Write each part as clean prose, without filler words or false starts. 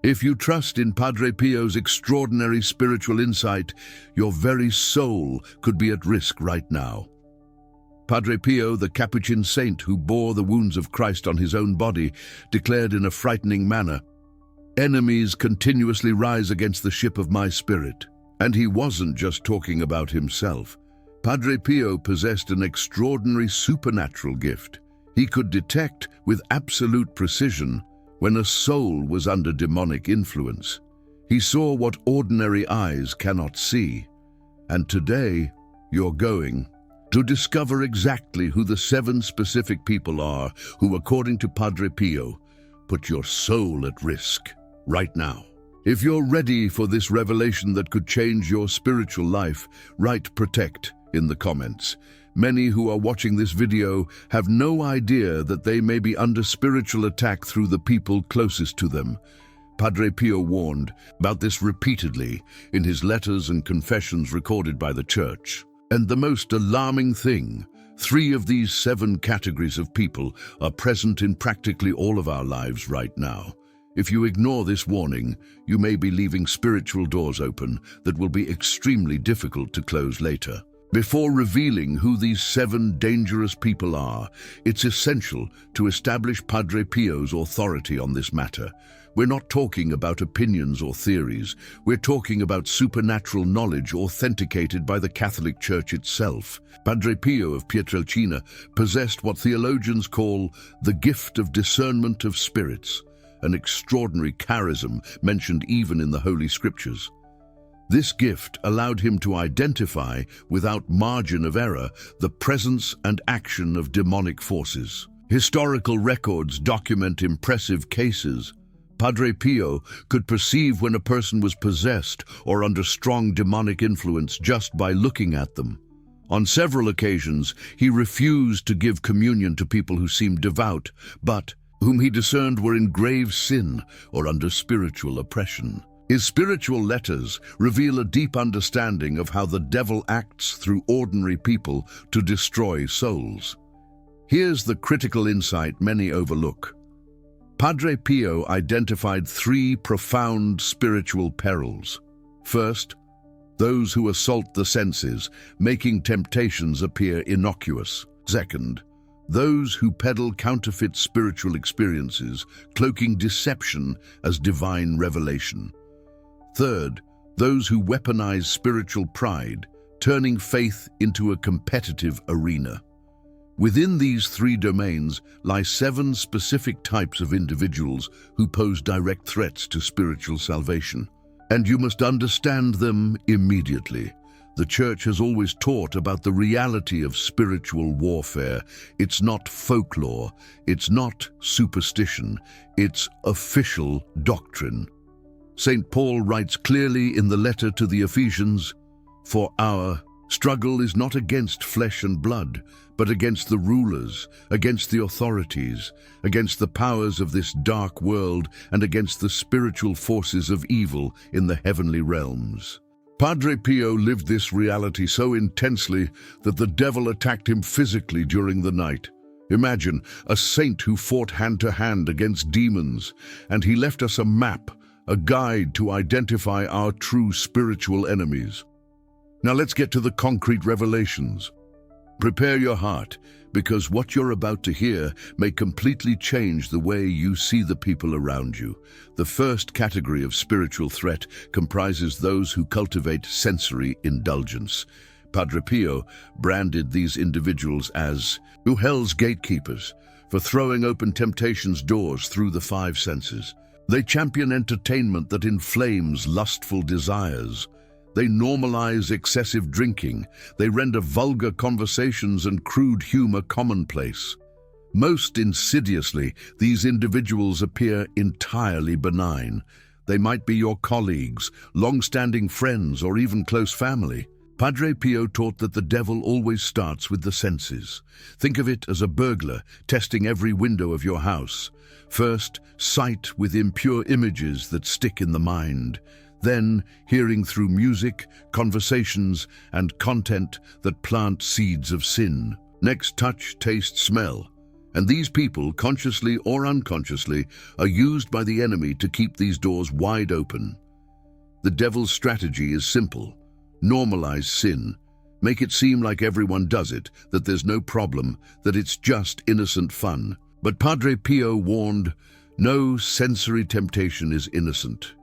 If you trust in Padre Pio's extraordinary spiritual insight, your very soul could be at risk right now. Padre Pio, the Capuchin saint who bore the wounds of Christ on his own body, declared in a frightening manner, "Enemies continuously rise against the ship of my spirit." And he wasn't just talking about himself. Padre Pio possessed an extraordinary supernatural gift. He could detect with absolute precision when a soul was under demonic influence. He saw what ordinary eyes cannot see. And today, you're going to discover exactly who the 7 specific people are who, according to Padre Pio, put your soul at risk right now. If you're ready for this revelation that could change your spiritual life, write "protect" in the comments. Many who are watching this video have no idea that they may be under spiritual attack through the people closest to them. Padre Pio warned about this repeatedly in his letters and confessions recorded by the Church. And the most alarming thing, 3 of these 7 categories of people are present in practically all of our lives right now. If you ignore this warning, you may be leaving spiritual doors open that will be extremely difficult to close later. Before revealing who these 7 dangerous people are, it's essential to establish Padre Pio's authority on this matter. We're not talking about opinions or theories. We're talking about supernatural knowledge authenticated by the Catholic Church itself. Padre Pio of Pietrelcina possessed what theologians call the gift of discernment of spirits, an extraordinary charism mentioned even in the Holy Scriptures. This gift allowed him to identify, without margin of error, the presence and action of demonic forces. Historical records document impressive cases. Padre Pio could perceive when a person was possessed or under strong demonic influence just by looking at them. On several occasions, he refused to give communion to people who seemed devout, but whom he discerned were in grave sin or under spiritual oppression. His spiritual letters reveal a deep understanding of how the devil acts through ordinary people to destroy souls. Here's the critical insight many overlook. Padre Pio identified 3 profound spiritual perils. First, those who assault the senses, making temptations appear innocuous. Second, those who peddle counterfeit spiritual experiences, cloaking deception as divine revelation. Third, those who weaponize spiritual pride, turning faith into a competitive arena. Within these 3 domains lie 7 specific types of individuals who pose direct threats to spiritual salvation. And you must understand them immediately. The Church has always taught about the reality of spiritual warfare. It's not folklore, it's not superstition, it's official doctrine. St. Paul writes clearly in the letter to the Ephesians, "For our struggle is not against flesh and blood, but against the rulers, against the authorities, against the powers of this dark world, and against the spiritual forces of evil in the heavenly realms." Padre Pio lived this reality so intensely that the devil attacked him physically during the night. Imagine a saint who fought hand-to-hand against demons, and he left us a map, a guide to identify our true spiritual enemies. Now let's get to the concrete revelations. Prepare your heart, because what you're about to hear may completely change the way you see the people around you. The first category of spiritual threat comprises those who cultivate sensory indulgence. Padre Pio branded these individuals as hell's gatekeepers for throwing open temptation's doors through the 5 senses. They champion entertainment that inflames lustful desires. They normalize excessive drinking. They render vulgar conversations and crude humor commonplace. Most insidiously, these individuals appear entirely benign. They might be your colleagues, long-standing friends, or even close family. Padre Pio taught that the devil always starts with the senses. Think of it as a burglar testing every window of your house. First, sight with impure images that stick in the mind. Then, hearing through music, conversations, and content that plant seeds of sin. Next, touch, taste, smell. And these people, consciously or unconsciously, are used by the enemy to keep these doors wide open. The devil's strategy is simple. Normalize sin. Make it seem like everyone does it, that there's no problem, that it's just innocent fun. But Padre Pío warned, no sensory temptation is innocent.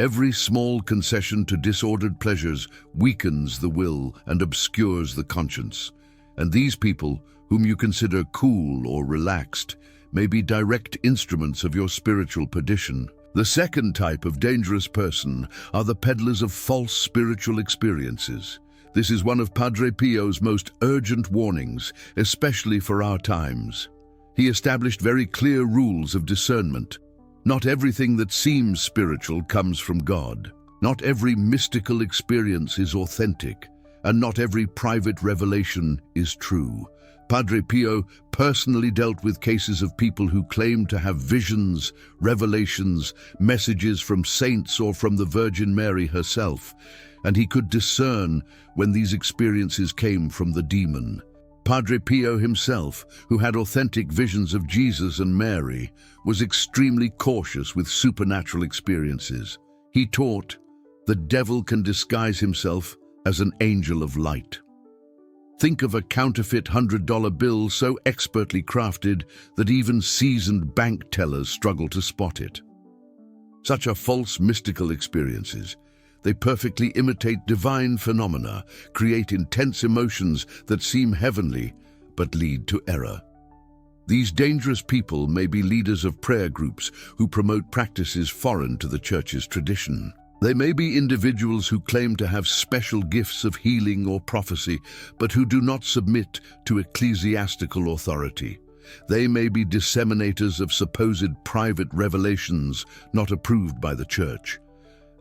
Every small concession to disordered pleasures weakens the will and obscures the conscience. And these people, whom you consider cool or relaxed, may be direct instruments of your spiritual perdition. The second type of dangerous person are the peddlers of false spiritual experiences. This is one of Padre Pío's most urgent warnings, especially for our times. He established very clear rules of discernment. Not everything that seems spiritual comes from God. Not every mystical experience is authentic, and not every private revelation is true. Padre Pío personally dealt with cases of people who claimed to have visions, revelations, messages from saints or from the Virgin Mary herself, and he could discern when these experiences came from the demon. Padre Pío himself, who had authentic visions of Jesus and Mary, was extremely cautious with supernatural experiences. He taught, the devil can disguise himself as an angel of light. Think of a counterfeit $100 bill so expertly crafted that even seasoned bank tellers struggle to spot it. Such are false mystical experiences. They perfectly imitate divine phenomena, create intense emotions that seem heavenly, but lead to error. These dangerous people may be leaders of prayer groups who promote practices foreign to the Church's tradition. They may be individuals who claim to have special gifts of healing or prophecy, but who do not submit to ecclesiastical authority. They may be disseminators of supposed private revelations not approved by the Church.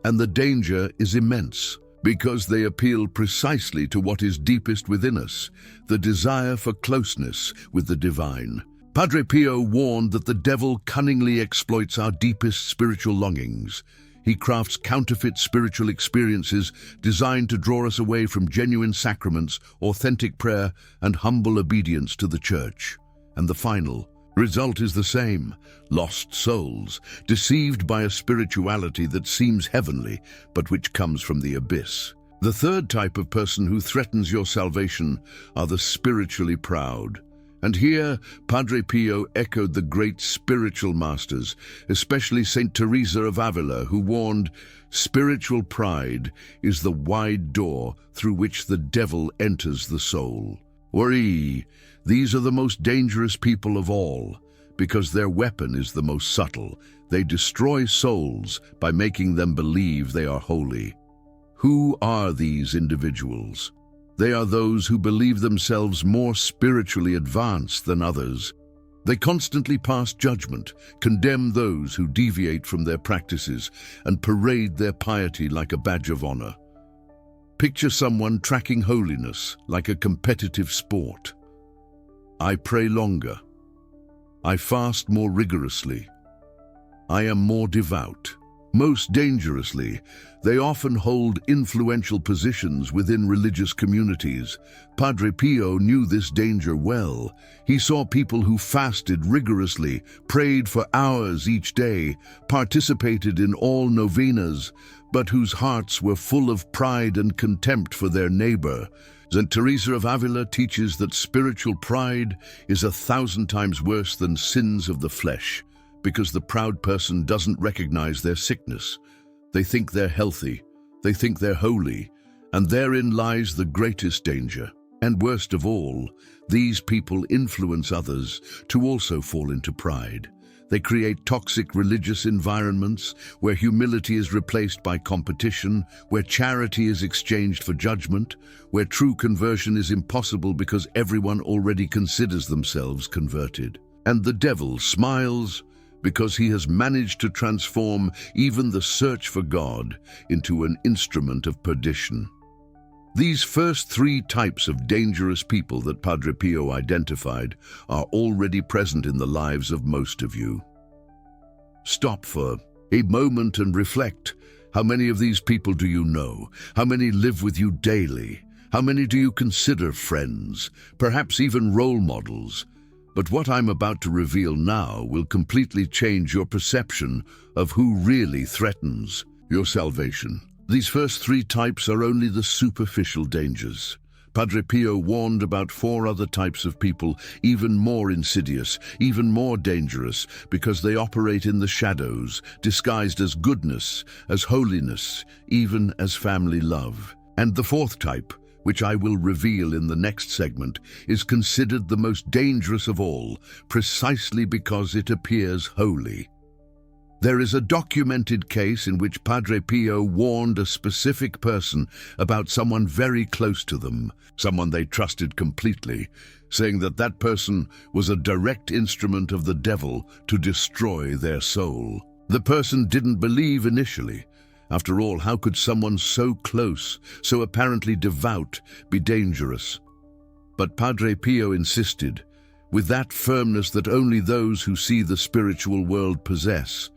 And the danger is immense, because they appeal precisely to what is deepest within us, the desire for closeness with the divine. Padre Pío warned that the devil cunningly exploits our deepest spiritual longings. He crafts counterfeit spiritual experiences designed to draw us away from genuine sacraments, authentic prayer, and humble obedience to the Church. And the final result is the same: lost souls, deceived by a spirituality that seems heavenly, but which comes from the abyss. The third type of person who threatens your salvation are the spiritually proud. And here, Padre Pío echoed the great spiritual masters, especially Saint Teresa of Avila, who warned, spiritual pride is the wide door through which the devil enters the soul. These are the most dangerous people of all, because their weapon is the most subtle. They destroy souls by making them believe they are holy. Who are these individuals? They are those who believe themselves more spiritually advanced than others. They constantly pass judgment, condemn those who deviate from their practices, and parade their piety like a badge of honor. Picture someone tracking holiness like a competitive sport. I pray longer. I fast more rigorously. I am more devout. Most dangerously, they often hold influential positions within religious communities. Padre Pío knew this danger well. He saw people who fasted rigorously, prayed for hours each day, participated in all novenas, but whose hearts were full of pride and contempt for their neighbor. Saint Teresa of Avila teaches that spiritual pride is 1,000 times worse than sins of the flesh, because the proud person doesn't recognize their sickness. They think they're healthy, they think they're holy, and therein lies the greatest danger. And worst of all, these people influence others to also fall into pride. They create toxic religious environments where humility is replaced by competition, where charity is exchanged for judgment, where true conversion is impossible because everyone already considers themselves converted. And the devil smiles because he has managed to transform even the search for God into an instrument of perdition. These first three types of dangerous people that Padre Pío identified are already present in the lives of most of you. Stop for a moment and reflect. How many of these people do you know? How many live with you daily? How many do you consider friends, perhaps even role models? But what I'm about to reveal now will completely change your perception of who really threatens your salvation. These first three types are only the superficial dangers. Padre Pio warned about four other types of people, even more insidious, even more dangerous, because they operate in the shadows, disguised as goodness, as holiness, even as family love. And the fourth type, which I will reveal in the next segment, is considered the most dangerous of all, precisely because it appears holy. There is a documented case in which Padre Pio warned a specific person about someone very close to them, someone they trusted completely, saying that that person was a direct instrument of the devil to destroy their soul. The person didn't believe initially. After all, how could someone so close, so apparently devout, be dangerous? But Padre Pio insisted, with that firmness that only those who see the spiritual world possess.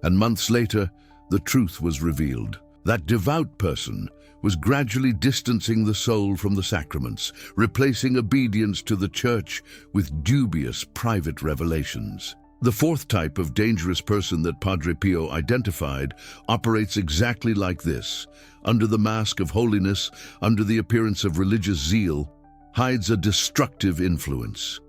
And months later, the truth was revealed. That devout person was gradually distancing the soul from the sacraments, replacing obedience to the Church with dubious private revelations. The fourth type of dangerous person that Padre Pio identified operates exactly like this. Under the mask of holiness, under the appearance of religious zeal, hides a destructive influence.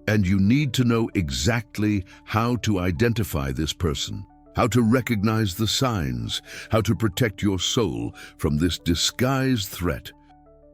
And you need to know exactly how to identify this person, how to recognize the signs, how to protect your soul from this disguised threat.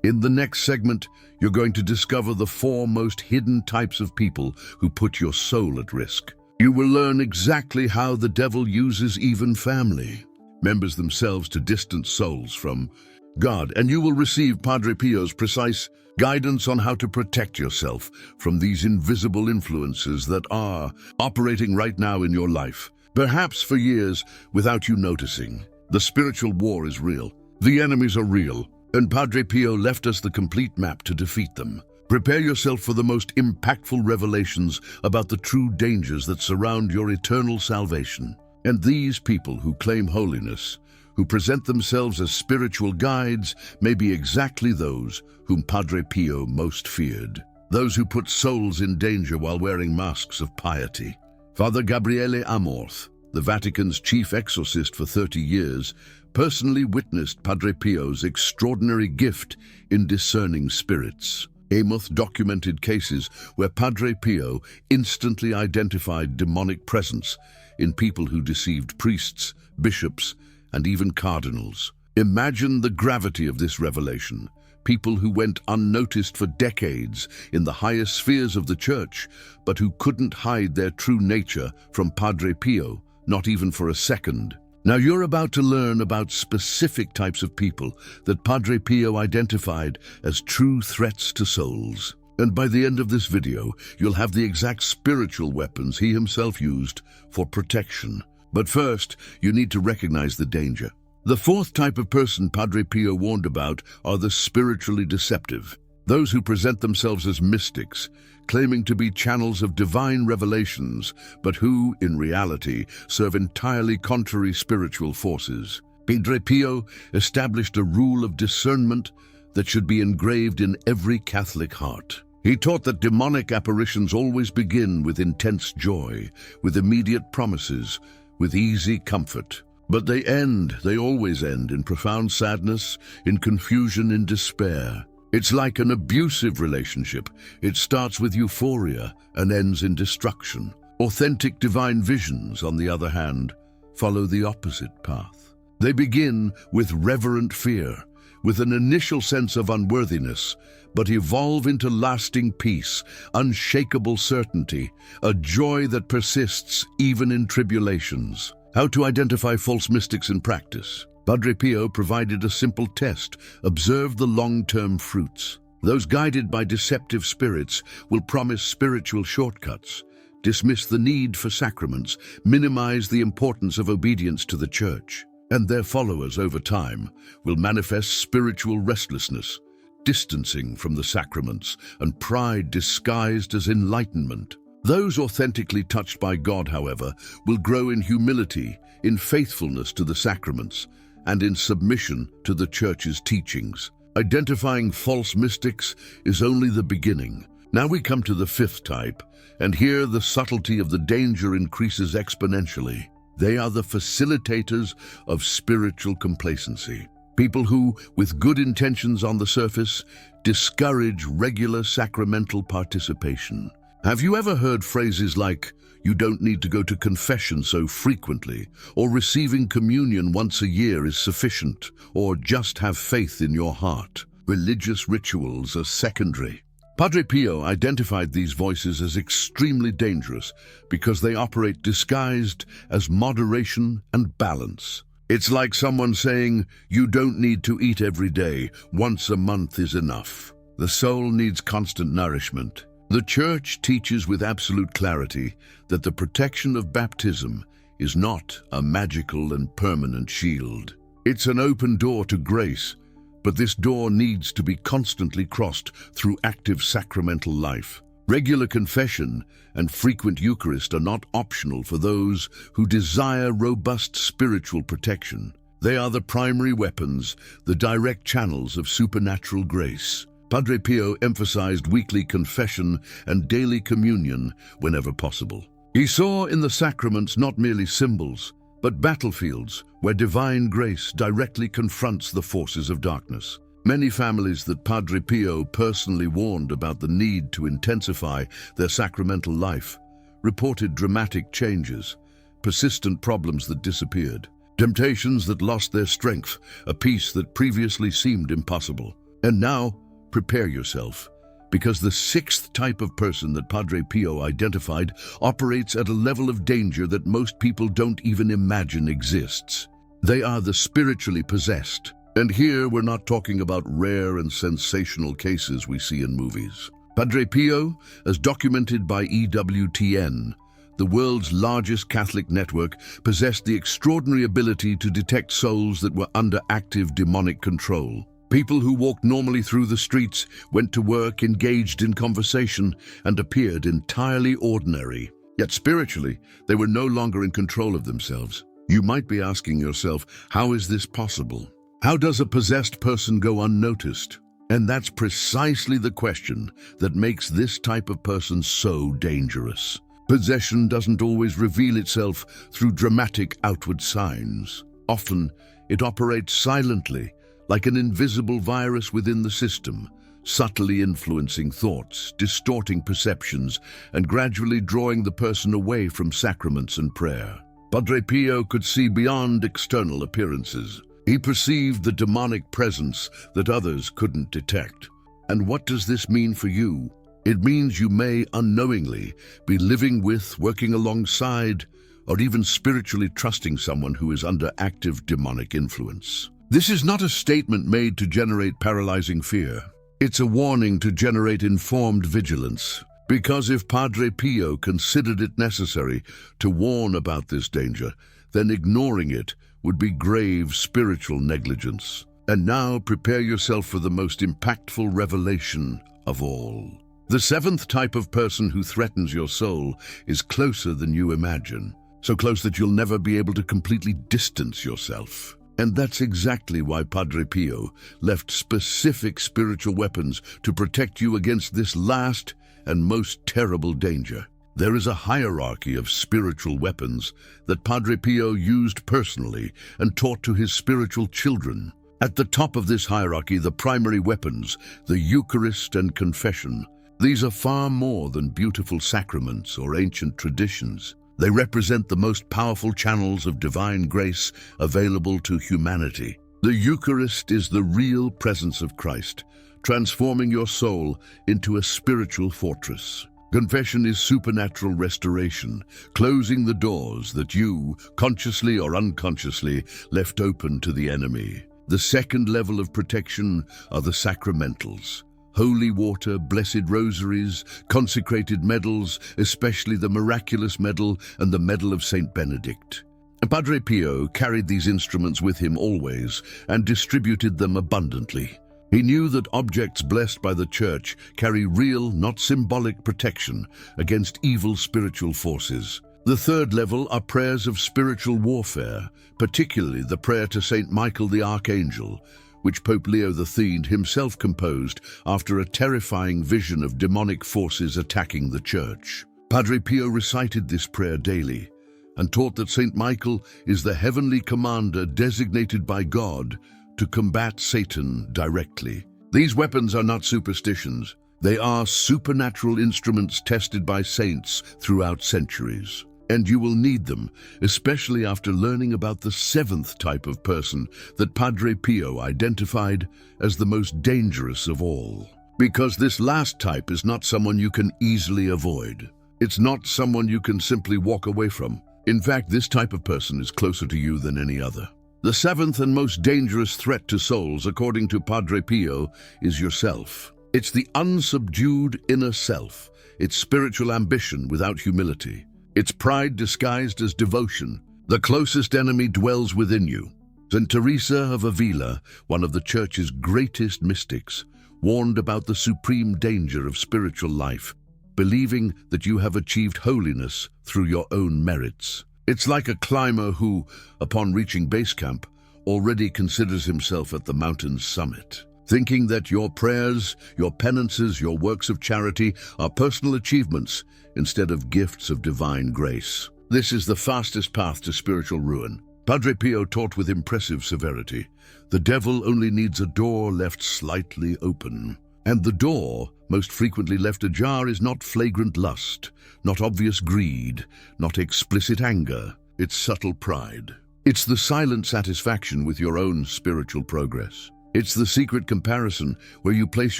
In the next segment, you're going to discover the four most hidden types of people who put your soul at risk. You will learn exactly how the devil uses even family members themselves to distance souls from God, and you will receive Padre Pio's precise guidance on how to protect yourself from these invisible influences that are operating right now in your life, perhaps for years without you noticing. The spiritual war is real. The enemies are real, and Padre Pio left us the complete map to defeat them. Prepare yourself for the most impactful revelations about the true dangers that surround your eternal salvation. And these people who claim holiness, who present themselves as spiritual guides, may be exactly those whom Padre Pio most feared. Those who put souls in danger while wearing masks of piety. Father Gabriele Amorth, the Vatican's chief exorcist for 30 years, personally witnessed Padre Pio's extraordinary gift in discerning spirits. Amorth documented cases where Padre Pio instantly identified demonic presence in people who deceived priests, bishops, and even cardinals. Imagine the gravity of this revelation. People who went unnoticed for decades in the highest spheres of the Church, but who couldn't hide their true nature from Padre Pio, not even for a second. Now you're about to learn about specific types of people that Padre Pio identified as true threats to souls. And by the end of this video, you'll have the exact spiritual weapons he himself used for protection. But first, you need to recognize the danger. The fourth type of person Padre Pio warned about are the spiritually deceptive. Those who present themselves as mystics, claiming to be channels of divine revelations, but who, in reality, serve entirely contrary spiritual forces. Padre Pio established a rule of discernment that should be engraved in every Catholic heart. He taught that demonic apparitions always begin with intense joy, with immediate promises, with easy comfort. But they always end in profound sadness, in confusion, in despair. It's like an abusive relationship. It starts with euphoria and ends in destruction. Authentic divine visions, on the other hand, follow the opposite path. They begin with reverent fear, with an initial sense of unworthiness, but evolve into lasting peace, unshakable certainty, a joy that persists even in tribulations. How to identify false mystics in practice? Padre Pio provided a simple test: observe the long-term fruits. Those guided by deceptive spirits will promise spiritual shortcuts, dismiss the need for sacraments, minimize the importance of obedience to the Church. And their followers over time will manifest spiritual restlessness, distancing from the sacraments, and pride disguised as enlightenment. Those authentically touched by God, however, will grow in humility, in faithfulness to the sacraments, and in submission to the Church's teachings. Identifying false mystics is only the beginning. Now we come to the fifth type, and here the subtlety of the danger increases exponentially. They are the facilitators of spiritual complacency. People who, with good intentions on the surface, discourage regular sacramental participation. Have you ever heard phrases like, "You don't need to go to confession so frequently," or "Receiving communion once a year is sufficient," or "Just have faith in your heart"? Religious rituals are secondary. Padre Pío identified these voices as extremely dangerous because they operate disguised as moderation and balance. It's like someone saying, "You don't need to eat every day, once a month is enough." The soul needs constant nourishment. The Church teaches with absolute clarity that the protection of baptism is not a magical and permanent shield. It's an open door to grace, but this door needs to be constantly crossed through active sacramental life. Regular confession and frequent Eucharist are not optional for those who desire robust spiritual protection. They are the primary weapons, the direct channels of supernatural grace. Padre Pío emphasized weekly confession and daily communion whenever possible. He saw in the sacraments not merely symbols, but battlefields where divine grace directly confronts the forces of darkness. Many families that Padre Pío personally warned about the need to intensify their sacramental life reported dramatic changes, persistent problems that disappeared, temptations that lost their strength, a peace that previously seemed impossible. And now, prepare yourself, because the sixth type of person that Padre Pío identified operates at a level of danger that most people don't even imagine exists. They are the spiritually possessed. And here we're not talking about rare and sensational cases we see in movies. Padre Pío, as documented by EWTN, the world's largest Catholic network, possessed the extraordinary ability to detect souls that were under active demonic control. People who walked normally through the streets, went to work, engaged in conversation, and appeared entirely ordinary. Yet spiritually, they were no longer in control of themselves. You might be asking yourself, how is this possible? How does a possessed person go unnoticed? And that's precisely the question that makes this type of person so dangerous. Possession doesn't always reveal itself through dramatic outward signs. Often, it operates silently, like an invisible virus within the system, subtly influencing thoughts, distorting perceptions, and gradually drawing the person away from sacraments and prayer. Padre Pío could see beyond external appearances. He perceived the demonic presence that others couldn't detect. And what does this mean for you? It means you may unknowingly be living with, working alongside, or even spiritually trusting someone who is under active demonic influence. This is not a statement made to generate paralyzing fear. It's a warning to generate informed vigilance. Because if Padre Pío considered it necessary to warn about this danger, then ignoring it would be grave spiritual negligence. And now prepare yourself for the most impactful revelation of all. The seventh type of person who threatens your soul is closer than you imagine, so close that you'll never be able to completely distance yourself. And that's exactly why Padre Pío left specific spiritual weapons to protect you against this last and most terrible danger. There is a hierarchy of spiritual weapons that Padre Pío used personally and taught to his spiritual children. At the top of this hierarchy, the primary weapons, the Eucharist and confession. These are far more than beautiful sacraments or ancient traditions. They represent the most powerful channels of divine grace available to humanity. The Eucharist is the real presence of Christ, transforming your soul into a spiritual fortress. Confession is supernatural restoration, closing the doors that you, consciously or unconsciously, left open to the enemy. The second level of protection are the Sacramentals. Holy water, blessed rosaries, consecrated medals, especially the miraculous medal and the medal of Saint Benedict. Padre Pío carried these instruments with him always and distributed them abundantly. He knew that objects blessed by the Church carry real, not symbolic protection against evil spiritual forces. The third level are prayers of spiritual warfare, particularly the prayer to Saint Michael the Archangel, which Pope Leo XIII himself composed after a terrifying vision of demonic forces attacking the Church. Padre Pío recited this prayer daily and taught that Saint Michael is the heavenly commander designated by God to combat Satan directly. These weapons are not superstitions. They are supernatural instruments tested by saints throughout centuries. And you will need them, especially after learning about the seventh type of person that Padre Pío identified as the most dangerous of all. Because this last type is not someone you can easily avoid. It's not someone you can simply walk away from. In fact, this type of person is closer to you than any other. The seventh and most dangerous threat to souls, according to Padre Pío, is yourself. It's the unsubdued inner self. It's spiritual ambition without humility. It's pride disguised as devotion. The closest enemy dwells within you. St. Teresa of Avila, one of the Church's greatest mystics, warned about the supreme danger of spiritual life, believing that you have achieved holiness through your own merits. It's like a climber who, upon reaching base camp, already considers himself at the mountain's summit, thinking that your prayers, your penances, your works of charity are personal achievements instead of gifts of divine grace. This is the fastest path to spiritual ruin. Padre Pío taught with impressive severity. The devil only needs a door left slightly open. And the door, most frequently left ajar, is not flagrant lust, not obvious greed, not explicit anger. It's subtle pride. It's the silent satisfaction with your own spiritual progress. It's the secret comparison where you place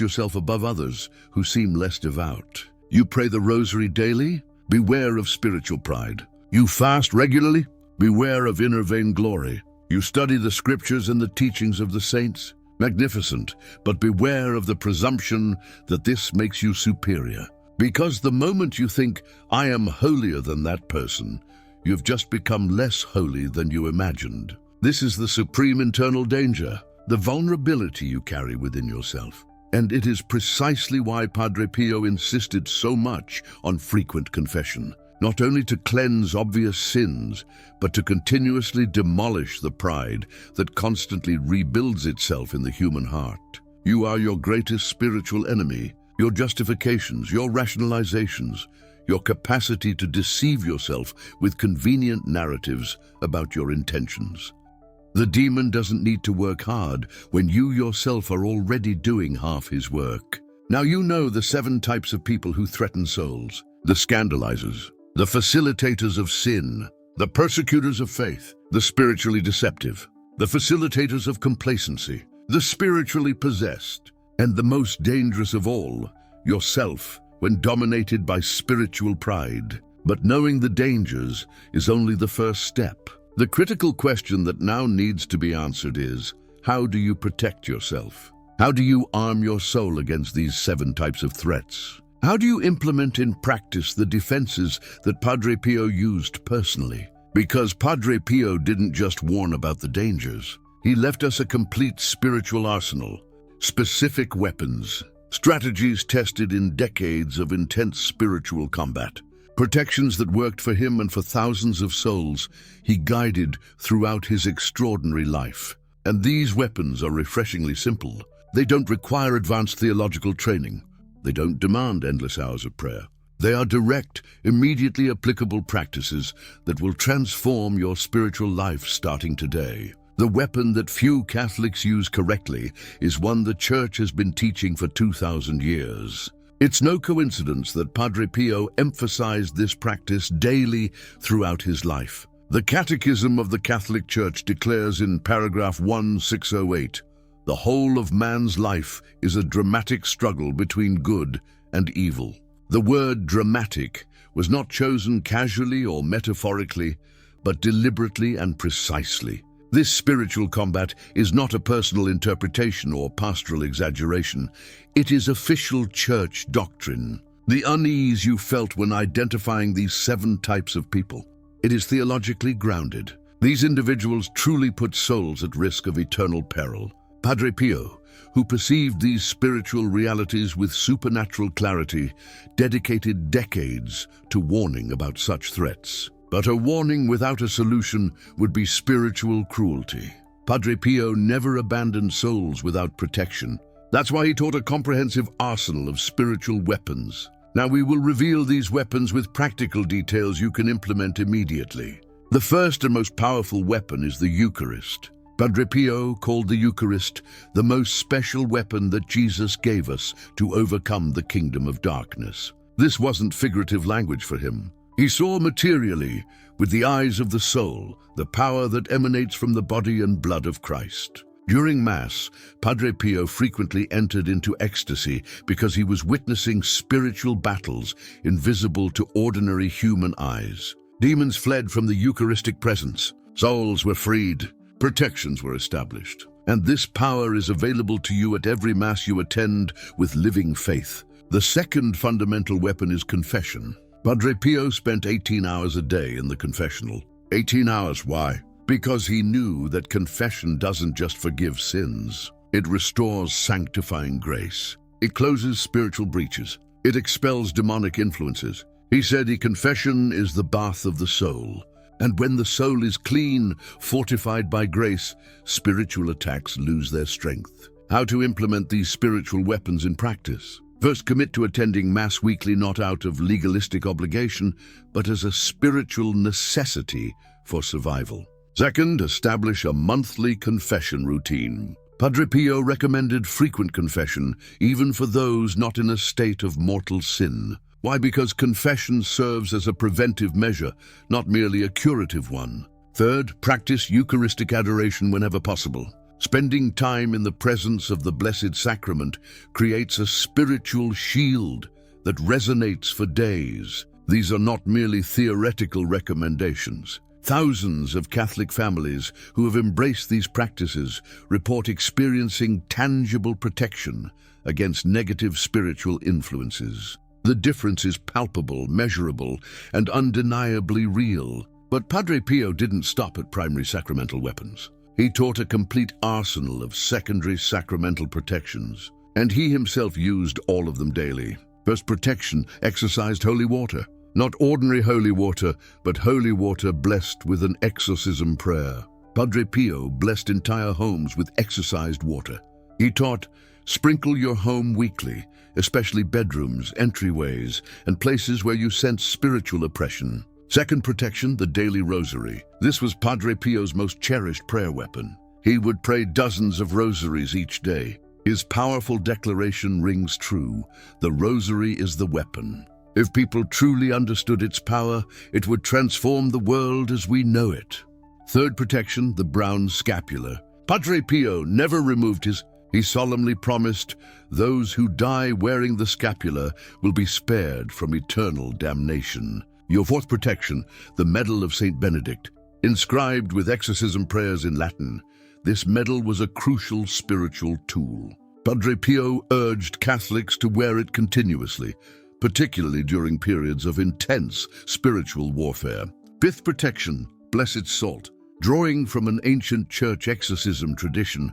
yourself above others who seem less devout. You pray the rosary daily? Beware of spiritual pride. You fast regularly? Beware of inner vainglory. You study the scriptures and the teachings of the saints? Magnificent, but beware of the presumption that this makes you superior. Because the moment you think, I am holier than that person, you've just become less holy than you imagined. This is the supreme internal danger, the vulnerability you carry within yourself. And it is precisely why Padre Pío insisted so much on frequent confession, not only to cleanse obvious sins, but to continuously demolish the pride that constantly rebuilds itself in the human heart. You are your greatest spiritual enemy. Your justifications, your rationalizations, your capacity to deceive yourself with convenient narratives about your intentions. The demon doesn't need to work hard when you yourself are already doing half his work. Now you know the 7 types of people who threaten souls: the scandalizers, the facilitators of sin, the persecutors of faith, the spiritually deceptive, the facilitators of complacency, the spiritually possessed, and the most dangerous of all, yourself, when dominated by spiritual pride. But knowing the dangers is only the first step. The critical question that now needs to be answered is, how do you protect yourself? How do you arm your soul against these 7 types of threats? How do you implement in practice the defenses that Padre Pío used personally? Because Padre Pío didn't just warn about the dangers. He left us a complete spiritual arsenal, specific weapons, strategies tested in decades of intense spiritual combat. Protections that worked for him and for thousands of souls he guided throughout his extraordinary life. And these weapons are refreshingly simple. They don't require advanced theological training. They don't demand endless hours of prayer. They are direct, immediately applicable practices that will transform your spiritual life starting today. The weapon that few Catholics use correctly is one the Church has been teaching for 2,000 years. It's no coincidence that Padre Pío emphasized this practice daily throughout his life. The Catechism of the Catholic Church declares in paragraph 1608, the whole of man's life is a dramatic struggle between good and evil. The word dramatic was not chosen casually or metaphorically, but deliberately and precisely. This spiritual combat is not a personal interpretation or pastoral exaggeration. It is official church doctrine. The unease you felt when identifying these 7 types of people, it is theologically grounded. These individuals truly put souls at risk of eternal peril. Padre Pío, who perceived these spiritual realities with supernatural clarity, dedicated decades to warning about such threats. But a warning without a solution would be spiritual cruelty. Padre Pío never abandoned souls without protection. That's why he taught a comprehensive arsenal of spiritual weapons. Now we will reveal these weapons with practical details you can implement immediately. The first and most powerful weapon is the Eucharist. Padre Pío called the Eucharist the most special weapon that Jesus gave us to overcome the kingdom of darkness. This wasn't figurative language for him. He saw materially, with the eyes of the soul, the power that emanates from the body and blood of Christ. During Mass, Padre Pío frequently entered into ecstasy because he was witnessing spiritual battles invisible to ordinary human eyes. Demons fled from the Eucharistic presence. Souls were freed. Protections were established. And this power is available to you at every Mass you attend with living faith. The second fundamental weapon is confession. Padre Pío spent 18 hours a day in the confessional. 18 hours, why? Because he knew that confession doesn't just forgive sins. It restores sanctifying grace. It closes spiritual breaches. It expels demonic influences. He said confession is the bath of the soul. And when the soul is clean, fortified by grace, spiritual attacks lose their strength. How to implement these spiritual weapons in practice? First, commit to attending Mass weekly not out of legalistic obligation, but as a spiritual necessity for survival. Second, establish a monthly confession routine. Padre Pío recommended frequent confession, even for those not in a state of mortal sin. Why? Because confession serves as a preventive measure, not merely a curative one. Third, practice Eucharistic adoration whenever possible. Spending time in the presence of the Blessed Sacrament creates a spiritual shield that resonates for days. These are not merely theoretical recommendations. Thousands of Catholic families who have embraced these practices report experiencing tangible protection against negative spiritual influences. The difference is palpable, measurable, and undeniably real. But Padre Pío didn't stop at primary sacramental weapons. He taught a complete arsenal of secondary sacramental protections, and he himself used all of them daily. First protection exorcised holy water. Not ordinary holy water, but holy water blessed with an exorcism prayer. Padre Pío blessed entire homes with exorcised water. He taught, sprinkle your home weekly, especially bedrooms, entryways, and places where you sense spiritual oppression. Second protection, the daily rosary. This was Padre Pío's most cherished prayer weapon. He would pray dozens of rosaries each day. His powerful declaration rings true. The rosary is the weapon. If people truly understood its power, it would transform the world as we know it. Third protection, the brown scapular. Padre Pío never removed his. He solemnly promised, those who die wearing the scapular will be spared from eternal damnation. Your fourth protection, the medal of Saint Benedict. Inscribed with exorcism prayers in Latin, this medal was a crucial spiritual tool. Padre Pío urged Catholics to wear it continuously, particularly during periods of intense spiritual warfare. Fifth protection, blessed salt. Drawing from an ancient church exorcism tradition,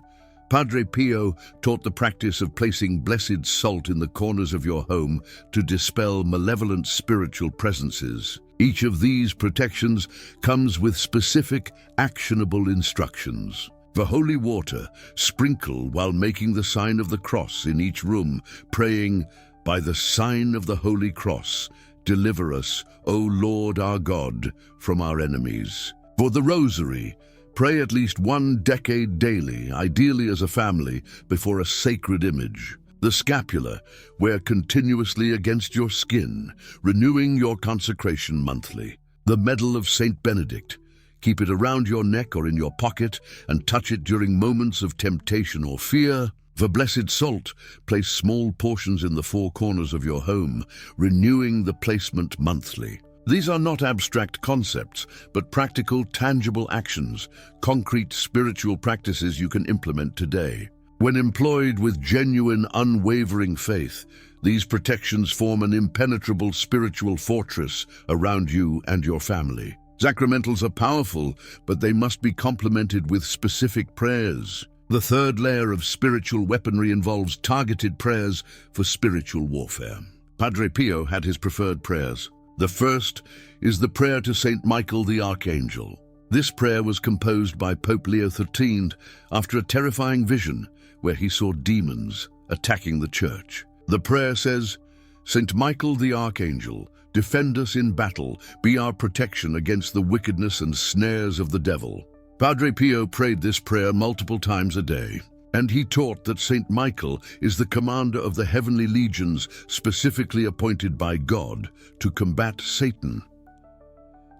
Padre Pío taught the practice of placing blessed salt in the corners of your home to dispel malevolent spiritual presences. Each of these protections comes with specific, actionable instructions. For holy water, sprinkle while making the sign of the cross in each room, praying, by the sign of the Holy Cross, deliver us, O Lord our God, from our enemies. For the Rosary, pray at least 1 decade daily, ideally as a family, before a sacred image. The scapular, wear continuously against your skin, renewing your consecration monthly. The medal of Saint Benedict, keep it around your neck or in your pocket and touch it during moments of temptation or fear. For blessed salt, place small portions in the 4 corners of your home, renewing the placement monthly. These are not abstract concepts, but practical, tangible actions, concrete spiritual practices you can implement today. When employed with genuine, unwavering faith, these protections form an impenetrable spiritual fortress around you and your family. Sacramentals are powerful, but they must be complemented with specific prayers. The third layer of spiritual weaponry involves targeted prayers for spiritual warfare. Padre Pío had his preferred prayers. The first is the prayer to Saint Michael the Archangel. This prayer was composed by Pope Leo XIII after a terrifying vision where he saw demons attacking the church. The prayer says, "Saint Michael the Archangel, defend us in battle, be our protection against the wickedness and snares of the devil." Padre Pío prayed this prayer multiple times a day, and he taught that Saint Michael is the commander of the heavenly legions specifically appointed by God to combat Satan.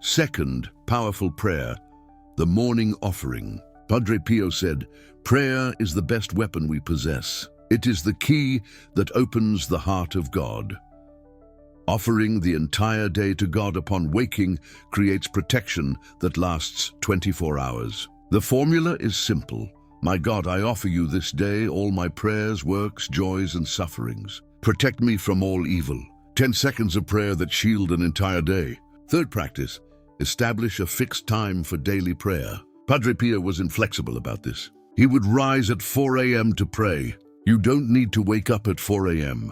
Second powerful prayer, the morning offering. Padre Pío said, "Prayer is the best weapon we possess. It is the key that opens the heart of God. Offering the entire day to God upon waking creates protection that lasts 24 hours. The formula is simple. My God, I offer you this day all my prayers, works, joys, and sufferings. Protect me from all evil." 10 seconds of prayer that shield an entire day. Third practice, establish a fixed time for daily prayer. Padre Pío was inflexible about this. He would rise at 4 a.m. to pray. You don't need to wake up at 4 a.m.,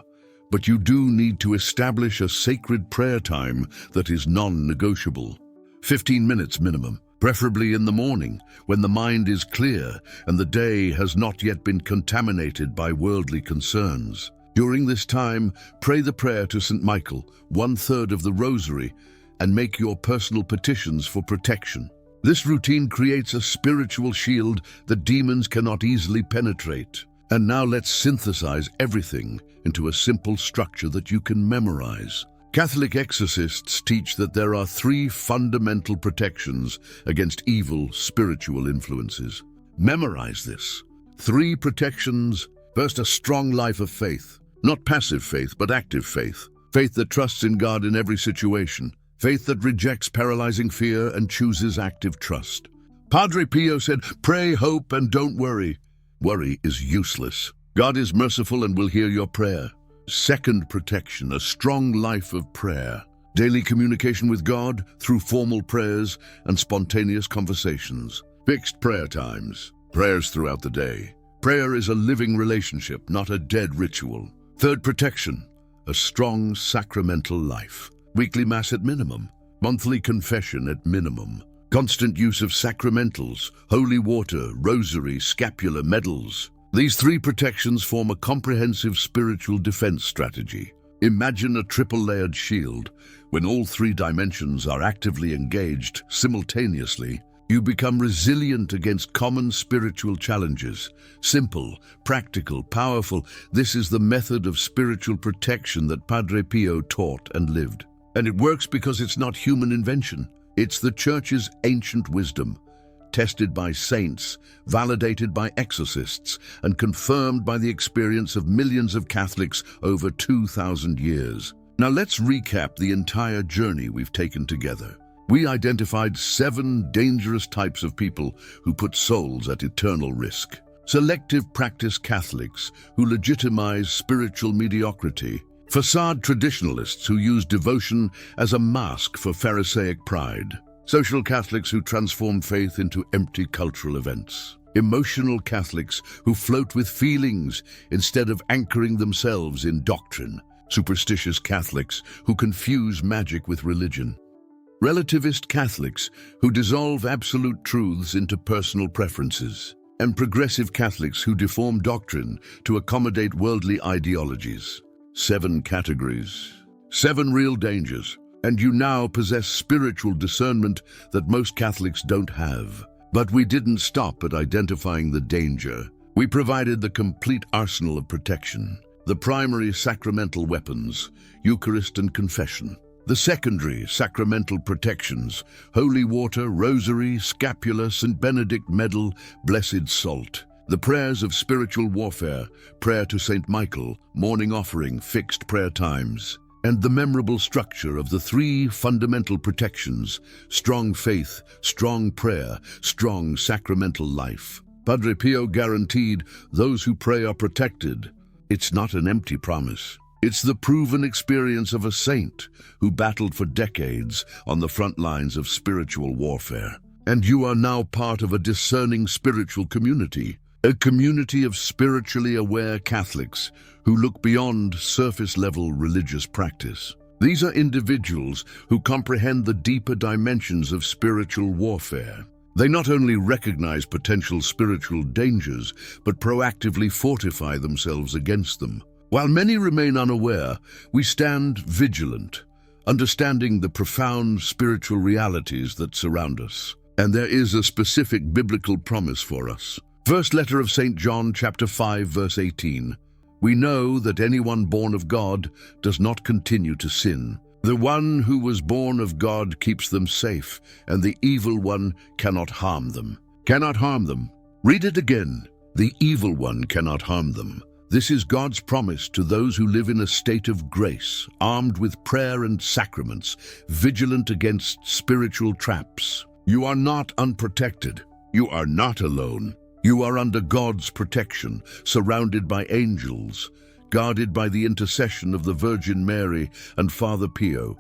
but you do need to establish a sacred prayer time that is non-negotiable. 15 minutes minimum, preferably in the morning, when the mind is clear and the day has not yet been contaminated by worldly concerns. During this time, pray the prayer to St. Michael, 1/3 of the Rosary, and make your personal petitions for protection. This routine creates a spiritual shield that demons cannot easily penetrate. And now let's synthesize everything into a simple structure that you can memorize. Catholic exorcists teach that there are 3 fundamental protections against evil spiritual influences. Memorize this. 3 protections. First, a strong life of faith. Not passive faith, but active faith. Faith that trusts in God in every situation. Faith that rejects paralyzing fear and chooses active trust. Padre Pío said, "Pray, hope, and don't worry." Worry is useless. God is merciful and will hear your prayer. Second protection, a strong life of prayer. Daily communication with God through formal prayers and spontaneous conversations. Fixed prayer times. Prayers throughout the day. Prayer is a living relationship, not a dead ritual. Third protection, a strong sacramental life. Weekly Mass at minimum. Monthly confession at minimum. Constant use of sacramentals, holy water, rosary, scapular, medals. These 3 protections form a comprehensive spiritual defense strategy. Imagine a triple-layered shield. When all 3 dimensions are actively engaged simultaneously, you become resilient against common spiritual challenges. Simple, practical, powerful. This is the method of spiritual protection that Padre Pío taught and lived. And it works because it's not human invention. It's the Church's ancient wisdom, tested by saints, validated by exorcists, and confirmed by the experience of millions of Catholics over 2,000 years. Now let's recap the entire journey we've taken together. We identified 7 dangerous types of people who put souls at eternal risk. Selective practice Catholics who legitimize spiritual mediocrity. Facade traditionalists who use devotion as a mask for Pharisaic pride. Social Catholics who transform faith into empty cultural events. Emotional Catholics who float with feelings instead of anchoring themselves in doctrine. Superstitious Catholics who confuse magic with religion. Relativist Catholics who dissolve absolute truths into personal preferences. And progressive Catholics who deform doctrine to accommodate worldly ideologies. 7 categories, 7 real dangers, and you now possess spiritual discernment that most Catholics don't have. But we didn't stop at identifying the danger. We provided the complete arsenal of protection. The primary sacramental weapons, Eucharist and confession. The secondary sacramental protections, holy water, rosary, scapular, St. Benedict medal, blessed salt. The prayers of spiritual warfare, prayer to St. Michael, morning offering, fixed prayer times, and the memorable structure of the 3 fundamental protections, strong faith, strong prayer, strong sacramental life. Padre Pío guaranteed those who pray are protected. It's not an empty promise. It's the proven experience of a saint who battled for decades on the front lines of spiritual warfare. And you are now part of a discerning spiritual community. A community of spiritually aware Catholics who look beyond surface-level religious practice. These are individuals who comprehend the deeper dimensions of spiritual warfare. They not only recognize potential spiritual dangers, but proactively fortify themselves against them. While many remain unaware, we stand vigilant, understanding the profound spiritual realities that surround us. And there is a specific biblical promise for us. First letter of St. John, chapter 5, verse 18. We know that anyone born of God does not continue to sin. The one who was born of God keeps them safe, and the evil one cannot harm them. Cannot harm them. Read it again. The evil one cannot harm them. This is God's promise to those who live in a state of grace, armed with prayer and sacraments, vigilant against spiritual traps. You are not unprotected. You are not alone. You are under God's protection, surrounded by angels, guarded by the intercession of the Virgin Mary and Father Pío.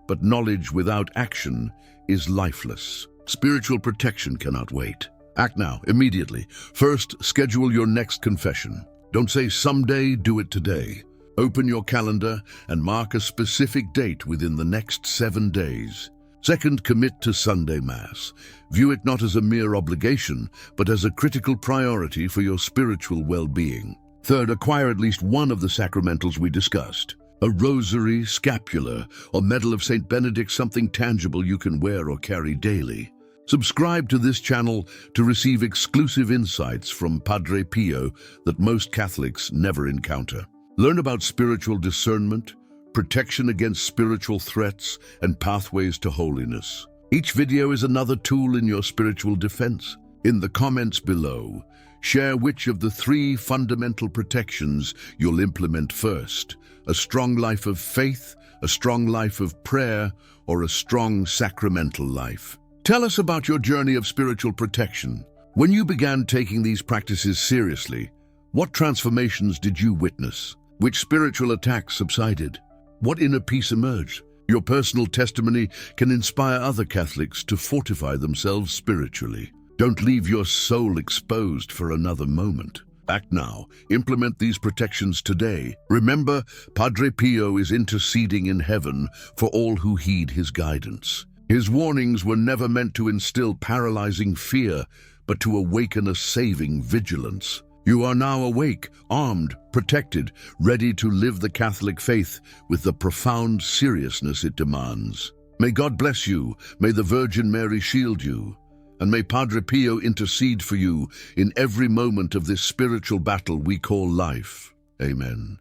But knowledge without action is lifeless. Spiritual protection cannot wait. Act now, immediately. First, schedule your next confession. Don't say someday, do it today. Open your calendar and mark a specific date within the next 7 days. Second, commit to Sunday Mass. View it not as a mere obligation, but as a critical priority for your spiritual well-being. Third, acquire at least one of the sacramentals we discussed. A rosary, scapular, or medal of St. Benedict, something tangible you can wear or carry daily. Subscribe to this channel to receive exclusive insights from Padre Pío that most Catholics never encounter. Learn about spiritual discernment, protection against spiritual threats, and pathways to holiness. Each video is another tool in your spiritual defense. In the comments below, share which of the 3 fundamental protections you'll implement first: a strong life of faith, a strong life of prayer, or a strong sacramental life. Tell us about your journey of spiritual protection. When you began taking these practices seriously, what transformations did you witness? Which spiritual attacks subsided? What inner peace emerged? Your personal testimony can inspire other Catholics to fortify themselves spiritually. Don't leave your soul exposed for another moment. Act now. Implement these protections today. Remember, Padre Pío is interceding in heaven for all who heed his guidance. His warnings were never meant to instill paralyzing fear, but to awaken a saving vigilance. You are now awake, armed, protected, ready to live the Catholic faith with the profound seriousness it demands. May God bless you, may the Virgin Mary shield you, and may Padre Pío intercede for you in every moment of this spiritual battle we call life. Amen.